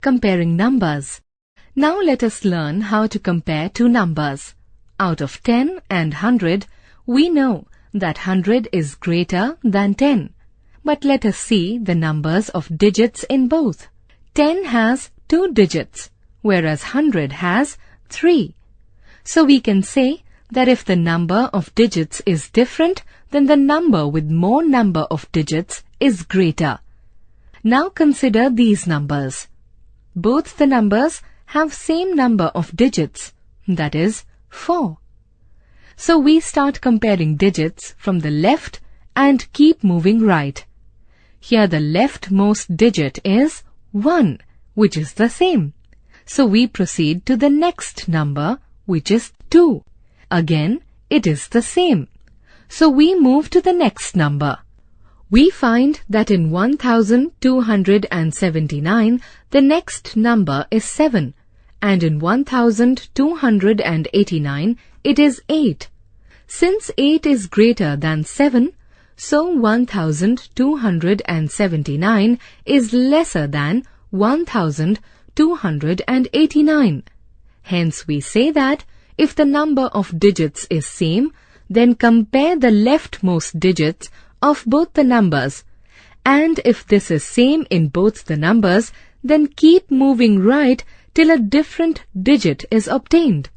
comparing numbers. Now let us learn how to compare two numbers. Out of 10 and 100, we know that 100 is greater than 10. But let us see the numbers of digits in both. 10 has 2 digits, whereas 100 has 3. So we can say that if the number of digits is different, then the number with more number of digits is greater. Now consider these numbers. Both the numbers have same number of digits, that is 4. So we start comparing digits from the left and keep moving right. Here the leftmost digit is 1, which is the same. So we proceed to the next number, which is 2. Again, it is the same. So we move to the next number. We find that in 1279, the next number is 7, and in 1289, it is 8. Since 8 is greater than 7, so 1279 is lesser than 1289. Hence we say that if the number of digits is same, then compare the leftmost digits of both the numbers. And if this is same in both the numbers, then keep moving right till a different digit is obtained.